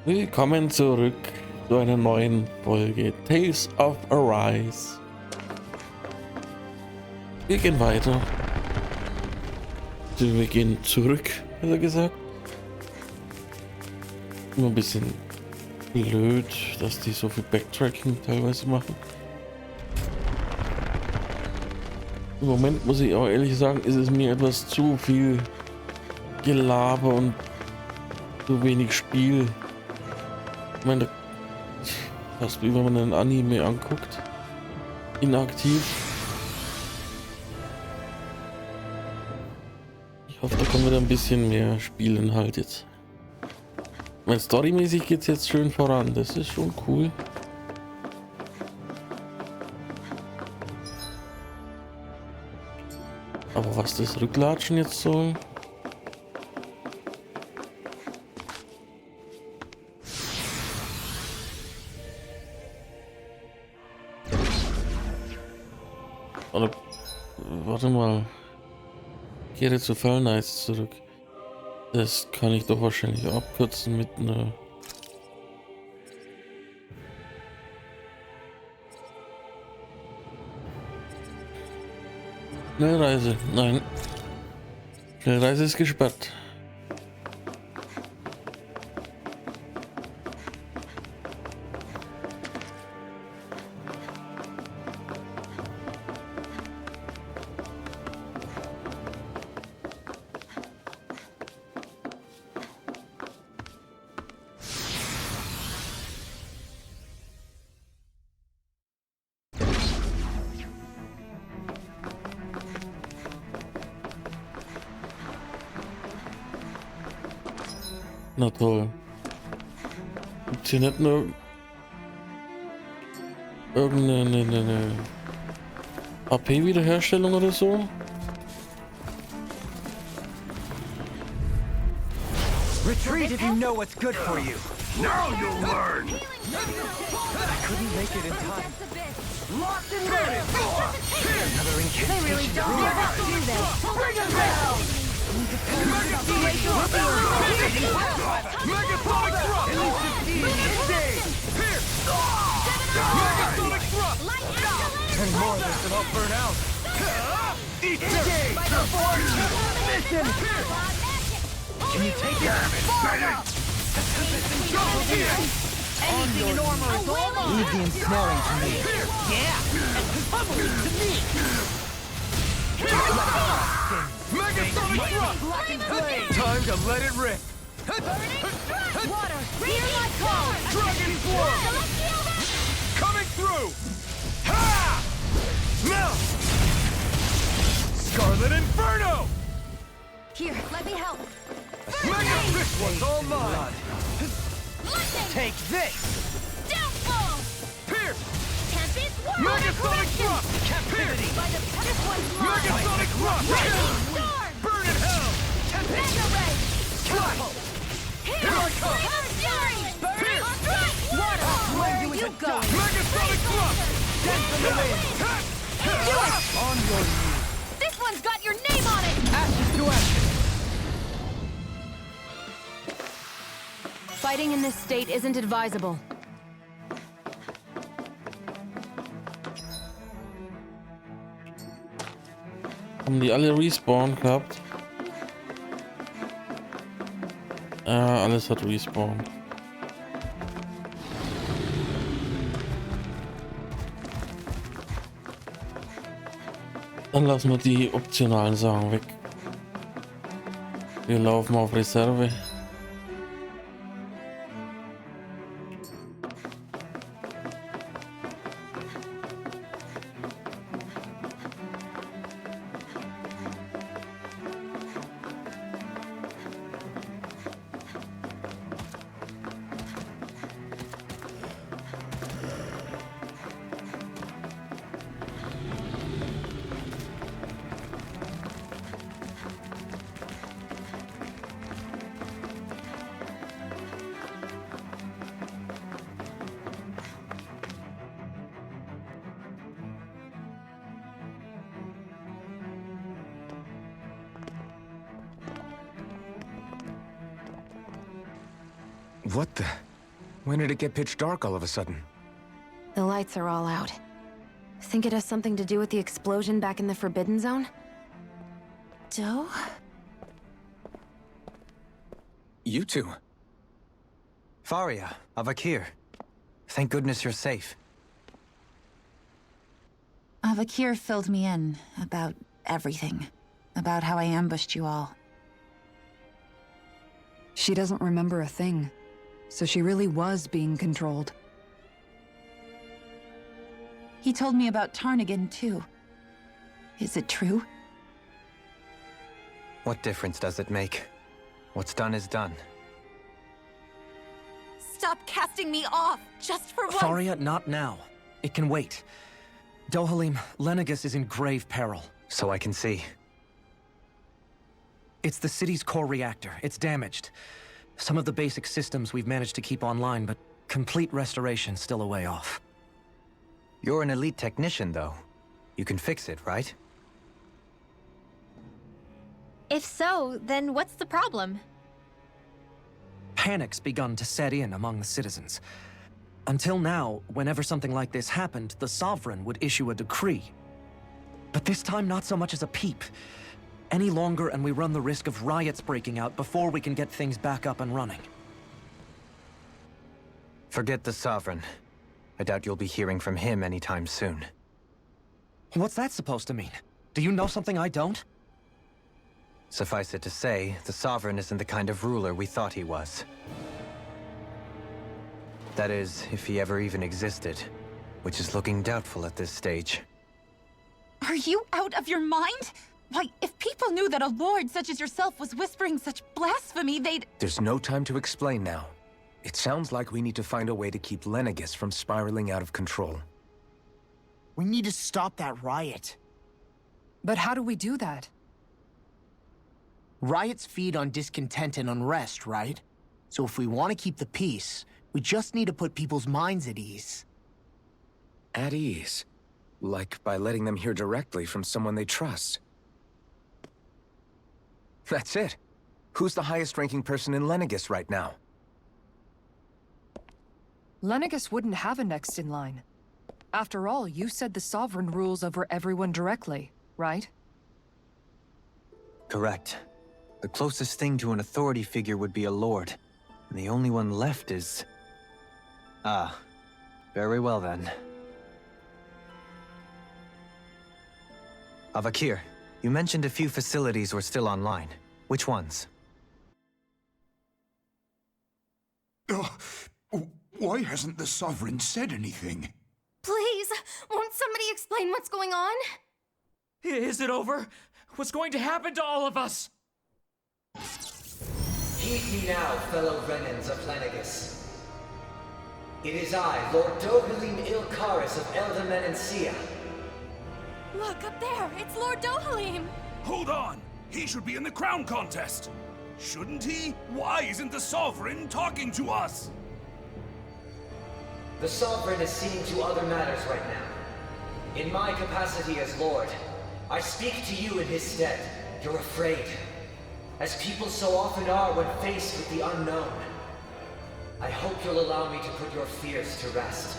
Willkommen zurück zu einer neuen Folge Tales of Arise. Wir gehen weiter. Wir gehen zurück, besser gesagt. Nur ein bisschen blöd, dass die so viel Backtracking teilweise machen. Im Moment muss ich auch ehrlich sagen, ist es mir etwas zu viel Gelaber und zu wenig Spiel. Ich meine, fast wie wenn man einen Anime anguckt. Inaktiv. Ich hoffe, da kommen wieder ein bisschen mehr Spielinhalt jetzt. Mein storymäßig geht es jetzt schön voran. Das ist schon cool. Aber was das Rücklatschen jetzt soll? Oder warte mal. Kehre zu Fall Nights zurück. Das kann ich doch wahrscheinlich abkürzen mit einer. Schnellreise. Nein. Schnellreise ist gesperrt. Na toll. Gibt's hier nicht nur irgendeine AP-Wiederherstellung oder so? Retreat if you know what's good for you. Now you'll learn! I couldn't make it in time. Locked and ready! Another They really incantation. don't give up, do they? Bring it down! Megasonic thrust! Here! Megasonic thrust! Ten more of this and I'll burn out. Eat this! Mission! Can you take it? Anything in armor is all mine. Leave the ensnaring to me. Yeah, and pummeling to me. Megasonic thrust! Black and flame. Time to let it rip. Water, hear my call. Dragon Blow! Coming through! Ha! Now! Scarlet Inferno! Here, let me help. Mega! This one's all mine. Lightning, Take this. downfall. Pierce! Tempest, Megasonic thrust! Captivity. By the this one's mine. Megasonic thrust! Raging storm. Burn in hell! Mega ray. Here I come! Fury. Pierce! Water, where are you going? Megasonic thrust! Dent from the wind. Do it. On your knees. This one's got your name on it. Ashes to ashes. Fighting in this state isn't advisable. Haben die alle Respawn gehabt? Ja, alles hat Respawn. Dann lassen wir die optionalen Sachen weg. Wir laufen auf Reserve. What the? When did it get pitch dark all of a sudden? The lights are all out. Think it has something to do with the explosion back in the Forbidden Zone? Doe? You two. Faria, Avakir. Thank goodness you're safe. Avakir filled me in about everything. About how I ambushed you all. She doesn't remember a thing, so she really was being controlled. He told me about Tarnigan, too. Is it true? What difference does it make? What's done is done. Stop casting me off, just for once! Faria, not now. It can wait. Dohalim, Lenegis is in grave peril. So I can see. It's the city's core reactor. It's damaged. Some of the basic systems we've managed to keep online, but complete restoration's still a way off. You're an elite technician, though. You can fix it, right? If so, then what's the problem? Panic's begun to set in among the citizens. Until now, whenever something like this happened, the Sovereign would issue a decree. But this time, not so much as a peep. Any longer, and we run the risk of riots breaking out before we can get things back up and running. Forget the Sovereign. I doubt you'll be hearing from him anytime soon. What's that supposed to mean? Do you know something I don't? Suffice it to say, the Sovereign isn't the kind of ruler we thought he was. That is, if he ever even existed, which is looking doubtful at this stage. Are you out of your mind? Why, if people knew that a lord such as yourself was whispering such blasphemy, they'd... There's no time to explain now. It sounds like we need to find a way to keep Lenegis from spiraling out of control. We need to stop that riot. But how do we do that? Riots feed on discontent and unrest, right? So if we want to keep the peace, we just need to put people's minds at ease. At ease? Like by letting them hear directly from someone they trust. That's it. Who's the highest-ranking person in Lenegis right now? Lenegis wouldn't have a next in line. After all, you said the Sovereign rules over everyone directly, right? Correct. The closest thing to an authority figure would be a lord. And the only one left is... Ah. Very well then. Avakir, you mentioned a few facilities were still online. Which ones? Why hasn't the Sovereign said anything? Please, won't somebody explain what's going on? Is it over? What's going to happen to all of us? Heed me now, fellow Renans of Lenegis. It is I, Lord Dohalim Ilkaris of Elda Menancia. Look, up there! It's Lord Dohalim! Hold on! He should be in the crown contest! Shouldn't he? Why isn't the Sovereign talking to us? The Sovereign is seeing to other matters right now. In my capacity as Lord, I speak to you in his stead. You're afraid. As people so often are when faced with the unknown. I hope you'll allow me to put your fears to rest.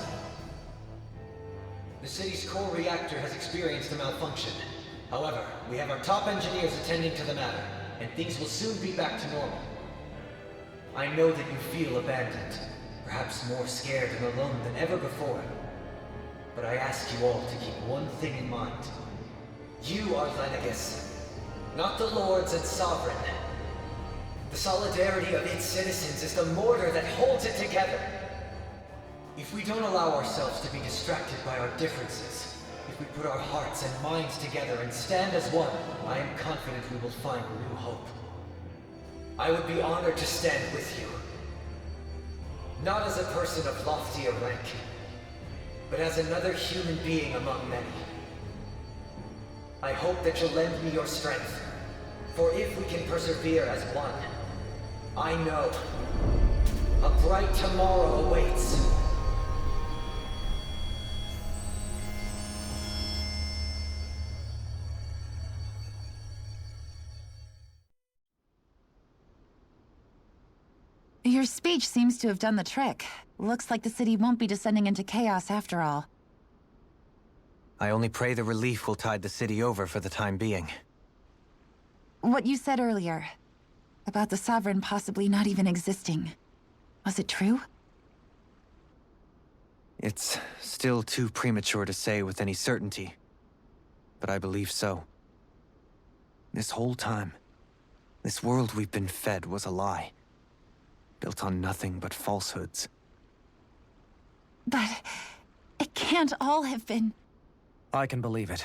The city's core reactor has experienced a malfunction. However, we have our top engineers attending to the matter, and things will soon be back to normal. I know that you feel abandoned, perhaps more scared and alone than ever before. But I ask you all to keep one thing in mind. You are Lenegis, not the Lords and Sovereign. The solidarity of its citizens is the mortar that holds it together. If we don't allow ourselves to be distracted by our differences, if we put our hearts and minds together and stand as one, I am confident we will find new hope. I would be honored to stand with you. Not as a person of loftier rank, but as another human being among many. I hope that you'll lend me your strength, for if we can persevere as one, I know a bright tomorrow awaits. You're speech seems to have done the trick. Looks like the city won't be descending into chaos after all. I only pray the relief will tide the city over for the time being. What you said earlier, about the Sovereign possibly not even existing, was it true? It's still too premature to say with any certainty, but I believe so. This whole time, this world we've been fed was a lie, built on nothing but falsehoods. But it can't all have been... I can believe it.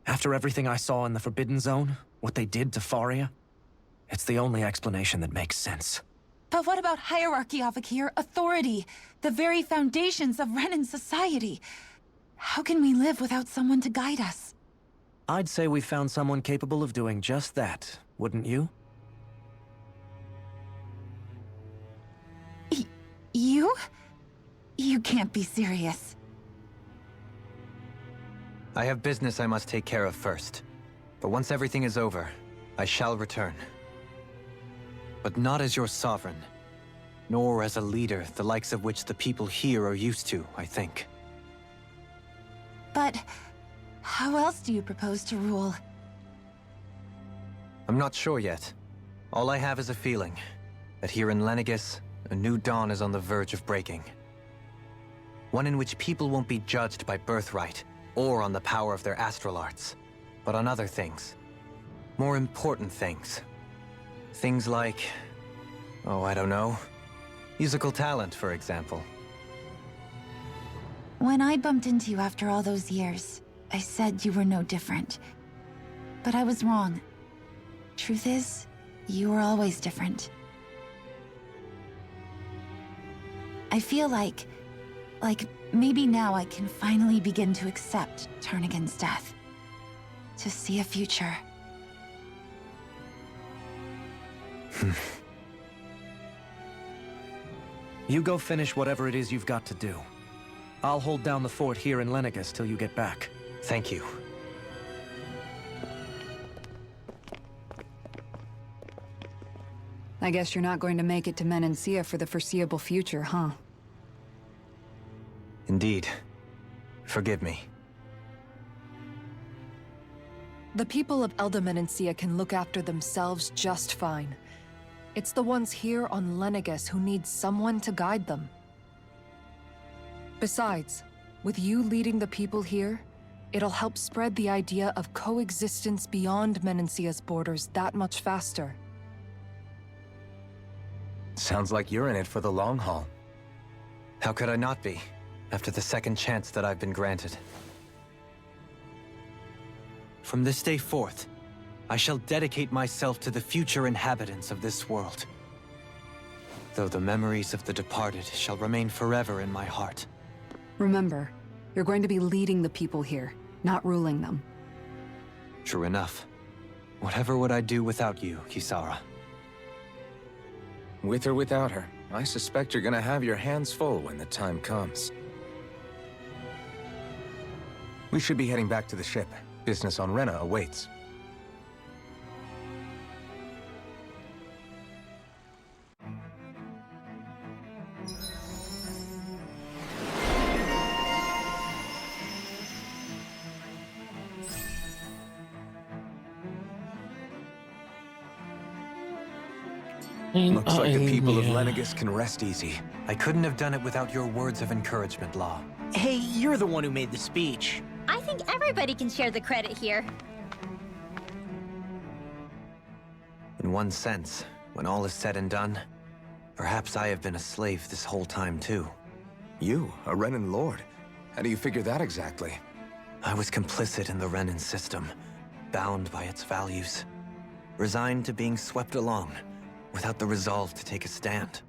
After everything I saw in the Forbidden Zone, what they did to Faria, it's the only explanation that makes sense. But what about hierarchy, Avakir? Authority? The very foundations of Renan society? How can we live without someone to guide us? I'd say we found someone capable of doing just that, wouldn't you? You? You can't be serious. I have business I must take care of first. But once everything is over, I shall return. But not as your sovereign, nor as a leader the likes of which the people here are used to, I think. But how else do you propose to rule? I'm not sure yet. All I have is a feeling that here in Lenegis, a new dawn is on the verge of breaking. One in which people won't be judged by birthright or on the power of their astral arts, but on other things. More important things. Things like, oh, I don't know, musical talent, for example. When I bumped into you after all those years, I said you were no different. But I was wrong. Truth is, you were always different. I feel like maybe now I can finally begin to accept Turnagain's death. To see a future. You go finish whatever it is you've got to do. I'll hold down the fort here in Lenegis till you get back. Thank you. I guess you're not going to make it to Menancia for the foreseeable future, huh? Indeed. Forgive me. The people of Elda Menancia can look after themselves just fine. It's the ones here on Lenegis who need someone to guide them. Besides, with you leading the people here, it'll help spread the idea of coexistence beyond Menancia's borders that much faster. Sounds like you're in it for the long haul. How could I not be, after the second chance that I've been granted? From this day forth, I shall dedicate myself to the future inhabitants of this world. Though the memories of the departed shall remain forever in my heart. Remember, you're going to be leading the people here, not ruling them. True enough. Whatever would I do without you, Kisara? With or without her, I suspect you're gonna have your hands full when the time comes. We should be heading back to the ship. Business on Rena awaits. Looks like the people of Lenegis can rest easy. I couldn't have done it without your words of encouragement, Law. Hey, you're the one who made the speech. I think everybody can share the credit here. In one sense, when all is said and done, perhaps I have been a slave this whole time too. You, a Renan Lord? How do you figure that exactly? I was complicit in the Renan system, bound by its values, resigned to being swept along, without the resolve to take a stand.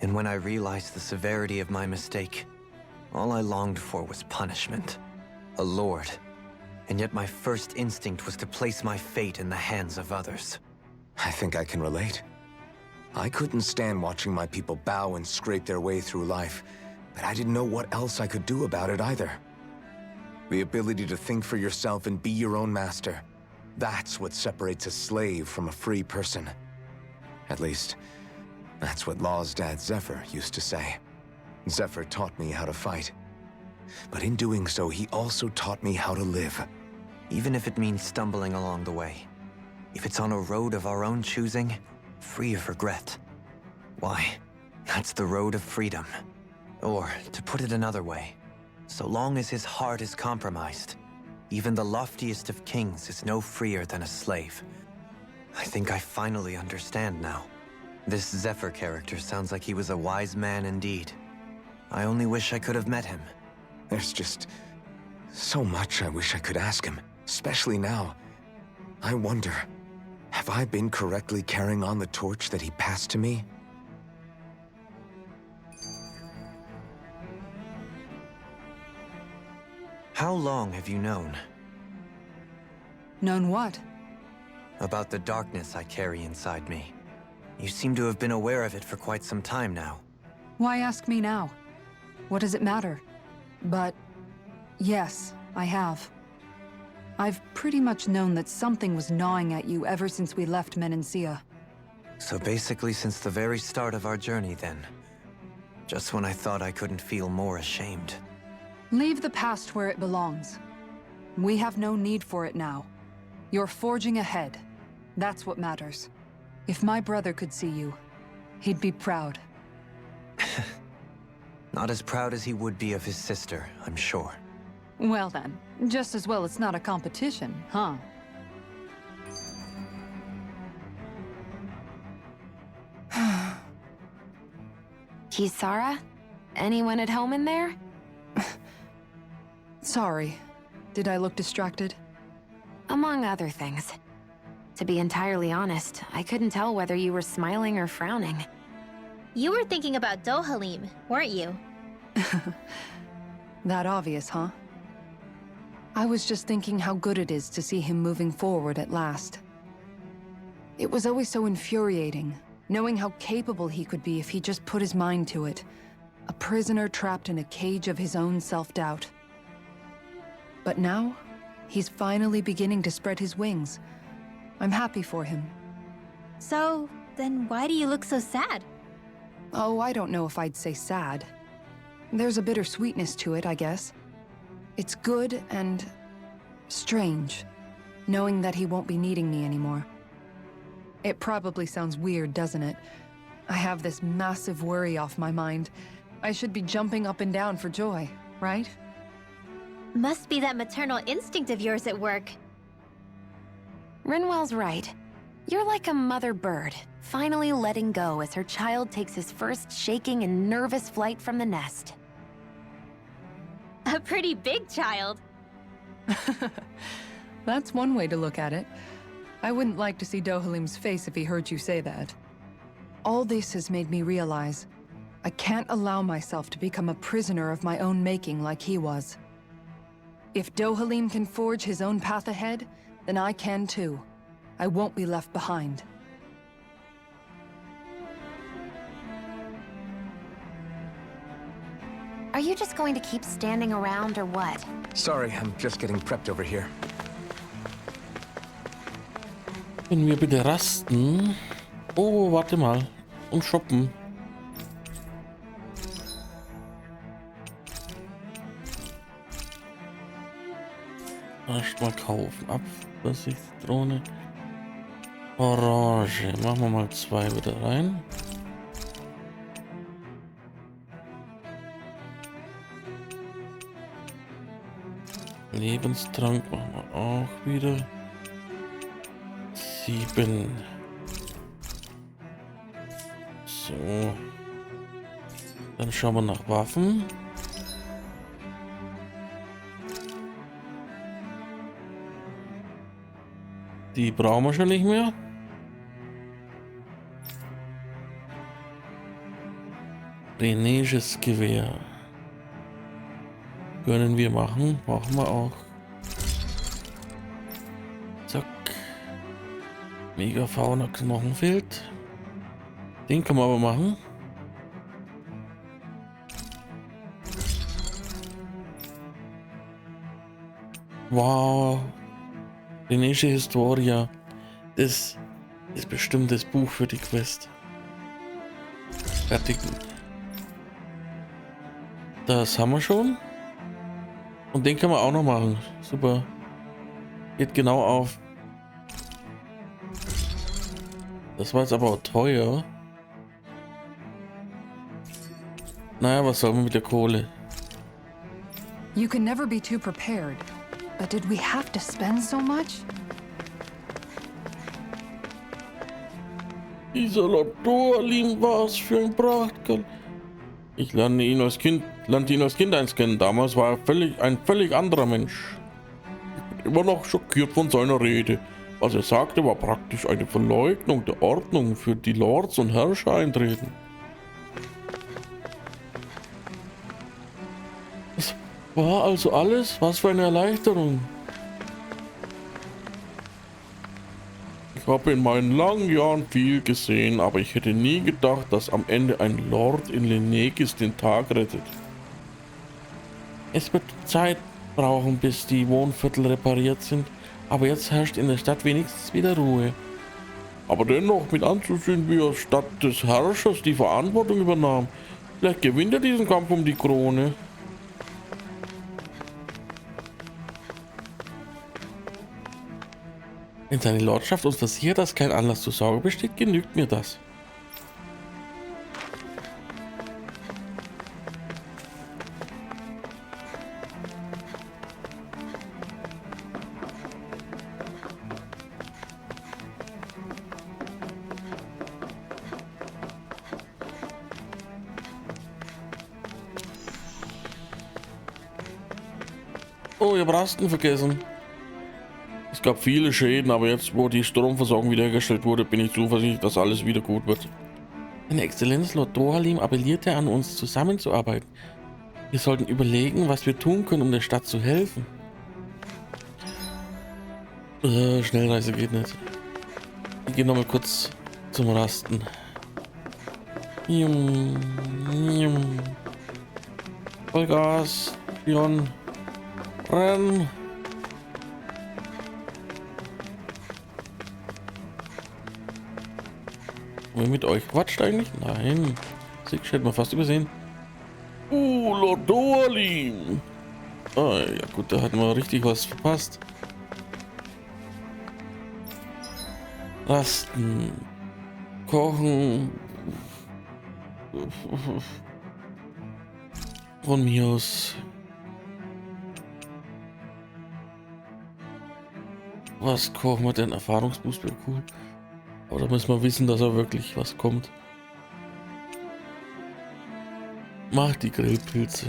And when I realized the severity of my mistake, all I longed for was punishment. A lord. And yet my first instinct was to place my fate in the hands of others. I think I can relate. I couldn't stand watching my people bow and scrape their way through life, but I didn't know what else I could do about it either. The ability to think for yourself and be your own master, that's what separates a slave from a free person. At least, That's what Law's dad Zephyr used to say. Zephyr taught me how to fight. But in doing so, he also taught me how to live. Even if it means stumbling along the way. If it's on a road of our own choosing, free of regret. Why, that's the road of freedom. Or, to put it another way, so long as his heart is compromised, even the loftiest of kings is no freer than a slave. I think I finally understand now. This Zephyr character sounds like he was a wise man indeed. I only wish I could have met him. There's just so much I wish I could ask him, especially now. I wonder, have I been correctly carrying on the torch that he passed to me? How long have you known? Known what? About the darkness I carry inside me. You seem to have been aware of it for quite some time now. Why ask me now? What does it matter? But yes, I have. I've pretty much known that something was gnawing at you ever since we left Menancia. So basically since the very start of our journey then. Just when I thought I couldn't feel more ashamed. Leave the past where it belongs. We have no need for it now. You're forging ahead. That's what matters. If my brother could see you, he'd be proud. Not as proud as he would be of his sister, I'm sure. Well then, just as well it's not a competition, huh? Kisara? Anyone at home in there? Sorry. Did I look distracted? Among other things. To be entirely honest, I couldn't tell whether you were smiling or frowning. You were thinking about Dohalim, weren't you? That obvious, huh? I was just thinking how good it is to see him moving forward at last. It was always so infuriating, knowing how capable he could be if he just put his mind to it. A prisoner trapped in a cage of his own self-doubt. But now, he's finally beginning to spread his wings. I'm happy for him. So, then why do you look so sad? Oh, I don't know if I'd say sad. There's a bittersweetness to it, I guess. It's good and strange, knowing that he won't be needing me anymore. It probably sounds weird, doesn't it? I have this massive worry off my mind. I should be jumping up and down for joy, right? Must be that maternal instinct of yours at work. Rinwell's right. You're like a mother bird, finally letting go as her child takes his first shaking and nervous flight from the nest. A pretty big child. That's one way to look at it. I wouldn't like to see Dohalim's face if he heard you say that. All this has made me realize I can't allow myself to become a prisoner of my own making like he was. If Dohalim can forge his own path ahead, then I can too. I won't be left behind. Are you just going to keep standing around or what? Sorry, I'm just getting prepped over here. Können wir bitte rasten? Oh, warte mal. Und shoppen. Erstmal kaufen. Abwasserzitrone. Orange. Machen wir mal 2 wieder rein. Lebenstrank machen wir auch wieder. 7. So. Dann schauen wir nach Waffen. Die brauchen wir schon nicht mehr. Reneges Gewehr. Können wir machen. Brauchen wir auch. Zack. Megafauna Knochenfeld. Den können wir aber machen. Wow. Renegische Historia. Das ist bestimmt das Buch für die Quest. Fertigen. Das haben wir schon. Und den können wir auch noch machen. Super. Geht genau auf. Das war jetzt aber auch teuer. Naja, was soll man mit der Kohle? You can never be too prepared. But did we have to spend so much? Dieser Lord Dohalim, was für ein Prachtkerl. Ich lernte ihn als Kind eins kennen. Damals war er ein völlig anderer Mensch. Ich bin immer noch schockiert von seiner Rede. Was er sagte, war praktisch eine Verleugnung der Ordnung, für die Lords und Herrscher eintreten. Das war also alles? Was für eine Erleichterung. Ich habe in meinen langen Jahren viel gesehen, aber ich hätte nie gedacht, dass am Ende ein Lord in Lenegis den Tag rettet. Es wird Zeit brauchen, bis die Wohnviertel repariert sind, aber jetzt herrscht in der Stadt wenigstens wieder Ruhe. Aber dennoch mit anzusehen, wie er statt des Herrschers die Verantwortung übernahm. Vielleicht gewinnt er diesen Kampf um die Krone. Wenn seine Lordschaft uns versichert, dass kein Anlass zur Sorge besteht, genügt mir das. Oh, ich habe Rasten vergessen. Es gab viele Schäden, aber jetzt, wo die Stromversorgung wiederhergestellt wurde, bin ich zuversichtlich, dass alles wieder gut wird. Seine Exzellenz Lord Dohalim appellierte an uns, zusammenzuarbeiten. Wir sollten überlegen, was wir tun können, um der Stadt zu helfen. Schnellreise geht nicht. Ich gehe nochmal kurz zum Rasten. Vollgas, Pion, renn. Wer mit euch quatscht eigentlich? Nein. Sick, hätte man fast übersehen. Lord Dohalim. Ah, ja gut, da hatten wir richtig was verpasst. Rasten. Kochen. Von mir aus. Was kochen wir denn? Erfahrungsboost wäre cool. Aber da müssen wir wissen, dass er wirklich was kommt. Mach die Grillpilze.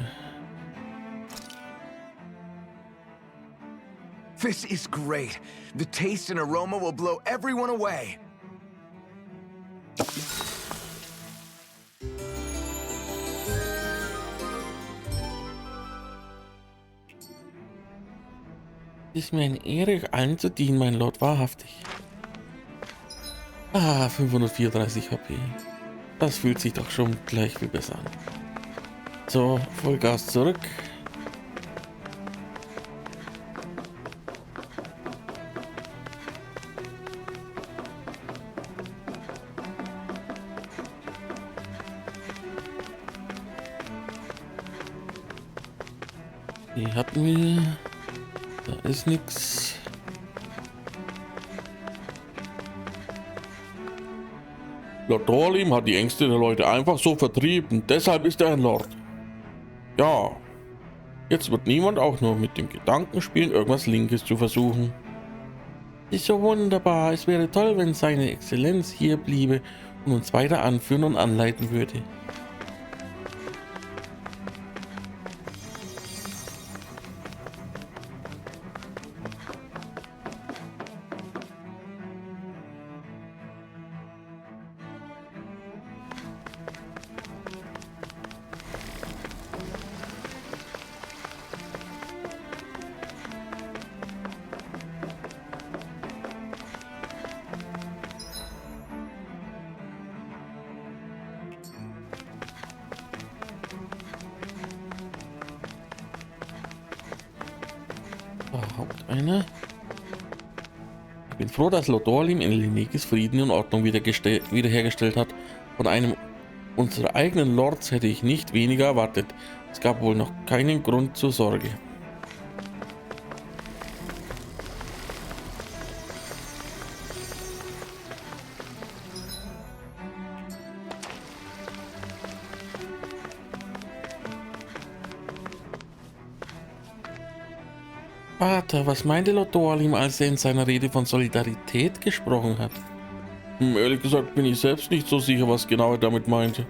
This is great. The taste and aroma will blow everyone away. Es ist mir eine Ehre, allen zu dienen, mein Lord, wahrhaftig. 534 HP. Das fühlt sich doch schon gleich viel besser an. So, Vollgas zurück. Die hatten wir. Da ist nichts. Lord Dohalim hat die Ängste der Leute einfach so vertrieben. Deshalb ist er ein Lord. Ja. Jetzt wird niemand auch nur mit dem Gedanken spielen, irgendwas Linkes zu versuchen. Ist so wunderbar. Es wäre toll, wenn seine Exzellenz hier bliebe und uns weiter anführen und anleiten würde. Haupteiner. Ich bin froh, dass Lord Dohalim in Lenegis Frieden und Ordnung wiederhergestellt hat. Von einem Unsere eigenen Lords hätte ich nicht weniger erwartet. Es gab wohl noch keinen Grund zur Sorge. Vater, was meinte Lord Dohalim, als er in seiner Rede von Solidarität gesprochen hat? Ehrlich gesagt bin ich selbst nicht so sicher, was genau er damit meinte.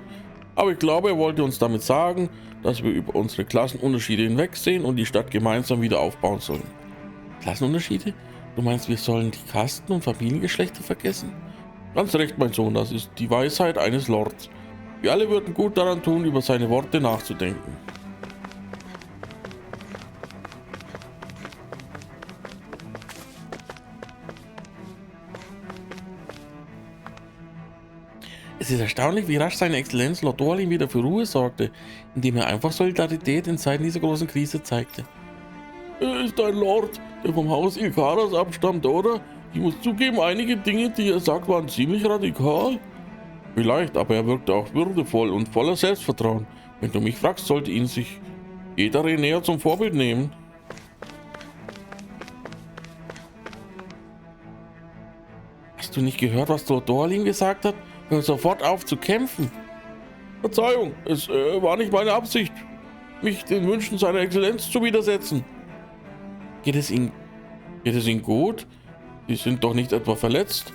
Aber ich glaube, er wollte uns damit sagen, dass wir über unsere Klassenunterschiede hinwegsehen und die Stadt gemeinsam wieder aufbauen sollen. Klassenunterschiede? Du meinst, wir sollen die Kasten- und Familiengeschlechter vergessen? Ganz recht, mein Sohn, das ist die Weisheit eines Lords. Wir alle würden gut daran tun, über seine Worte nachzudenken. Es ist erstaunlich, wie rasch seine Exzellenz Lord Dohalim wieder für Ruhe sorgte, indem er einfach Solidarität in Zeiten dieser großen Krise zeigte. Er ist ein Lord, der vom Haus Ilkaras abstammt, oder? Ich muss zugeben, einige Dinge, die er sagt, waren ziemlich radikal. Vielleicht, aber er wirkte auch würdevoll und voller Selbstvertrauen. Wenn du mich fragst, sollte ihn sich jeder näher zum Vorbild nehmen. Hast du nicht gehört, was Lord Dohalim gesagt hat? Hör sofort auf zu kämpfen. Verzeihung, es war nicht meine Absicht, mich den Wünschen seiner Exzellenz zu widersetzen. Geht es Ihnen gut? Sie sind doch nicht etwa verletzt?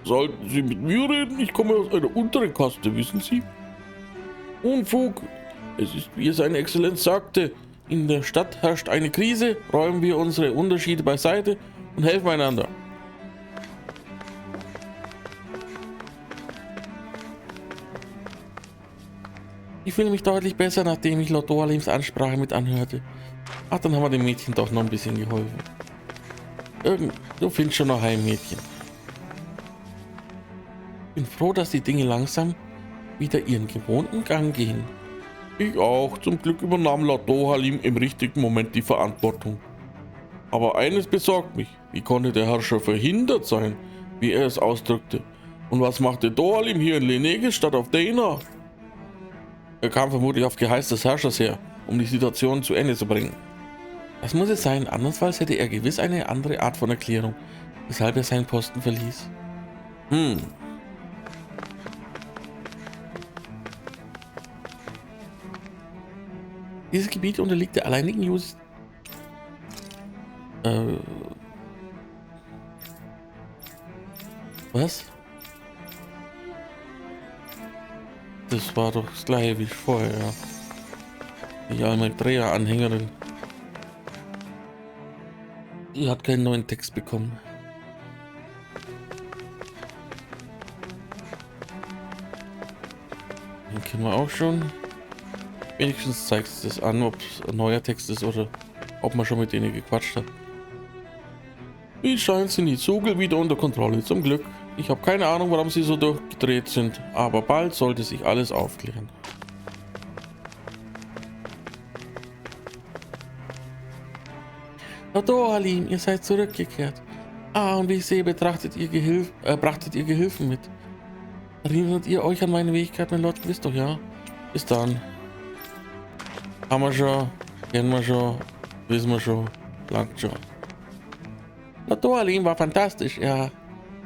Sollten Sie mit mir reden? Ich komme aus einer unteren Kaste, wissen Sie? Unfug. Es ist, wie es seine Exzellenz sagte, in der Stadt herrscht eine Krise, räumen wir unsere Unterschiede beiseite und helfen einander. Ich fühle mich deutlich besser, nachdem ich Lord Dohalims Ansprache mit anhörte. Ach, dann haben wir dem Mädchen doch noch ein bisschen geholfen. Du findest schon noch ein Mädchen. Ich bin froh, dass die Dinge langsam wieder ihren gewohnten Gang gehen. Ich auch. Zum Glück übernahm Lord Dohalim im richtigen Moment die Verantwortung. Aber eines besorgt mich. Wie konnte der Herrscher verhindert sein, wie er es ausdrückte? Und was machte Dohalim hier in Lenegis statt auf Dana? Er kam vermutlich auf Geheiß des Herrschers her, um die Situation zu Ende zu bringen. Das muss es sein, andernfalls hätte er gewiss eine andere Art von Erklärung, weshalb er seinen Posten verließ. Dieses Gebiet unterliegt der alleinigen Justiz. Was? Das war doch das gleiche wie vorher, ja. Die Almedrea-Anhängerin. Die hat keinen neuen Text bekommen. Den kennen wir auch schon. Wenigstens zeigt es das an, ob es ein neuer Text ist oder ob man schon mit denen gequatscht hat. Wie scheint, sind die Zugel wieder unter Kontrolle, zum Glück. Ich habe keine Ahnung, warum sie so durchgedreht sind, aber bald sollte sich alles aufklären. Lord Dohalim, ihr seid zurückgekehrt. Ah, und wie ich sehe, brachtet ihr Gehilfen mit. Erinnert ihr euch an meine Fähigkeit, mein Lord? Wisst doch, ja? Bis dann. Haben wir schon, kennen wir schon, wissen wir schon, langt schon. Lord Dohalim war fantastisch, ja.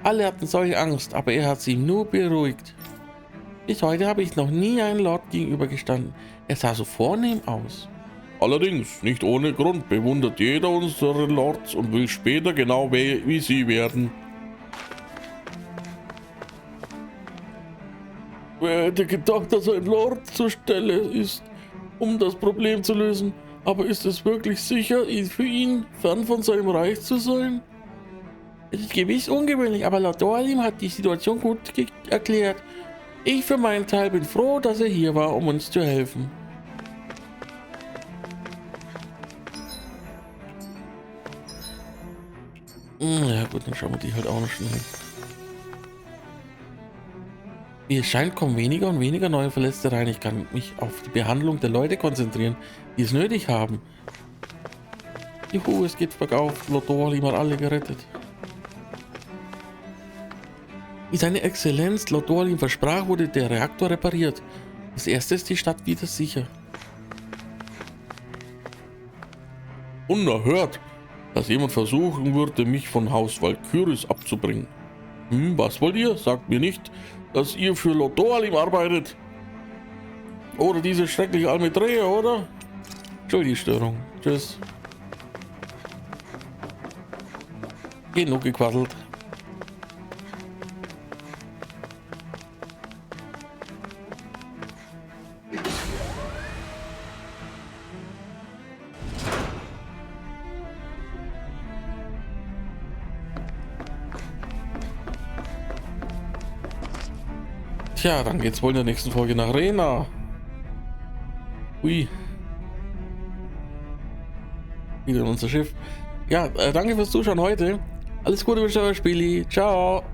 Alle hatten solche Angst, aber er hat sie nur beruhigt. Bis heute habe ich noch nie einem Lord gegenübergestanden. Er sah so vornehm aus. Allerdings, nicht ohne Grund bewundert jeder unserer Lords und will später genau wie sie werden. Wer hätte gedacht, dass ein Lord zur Stelle ist, um das Problem zu lösen? Aber ist es wirklich sicher, für ihn fern von seinem Reich zu sein? Es ist gewiss ungewöhnlich, aber Lord Dohalim hat die Situation gut erklärt. Ich für meinen Teil bin froh, dass er hier war, um uns zu helfen. Ja gut, dann schauen wir die halt auch noch schnell. Wie es scheint, kommen weniger und weniger neue Verletzte rein. Ich kann mich auf die Behandlung der Leute konzentrieren, die es nötig haben. Juhu, es geht bergauf. Lord Dohalim hat alle gerettet. Wie seine Exzellenz Lord Dohalim versprach, wurde der Reaktor repariert. Als erstes ist die Stadt wieder sicher. Unerhört, dass jemand versuchen würde, mich von Haus Valkyries abzubringen. Was wollt ihr? Sagt mir nicht, dass ihr für Lord Dohalim arbeitet. Oder diese schreckliche Almedrea, oder? Entschuldigung, die Störung. Tschüss. Genug gequasselt. Tja, dann geht's wohl in der nächsten Folge nach Rena. Ui. Wieder unser Schiff. Ja, danke fürs Zuschauen heute. Alles Gute, wünsche euch, Spieli. Ciao.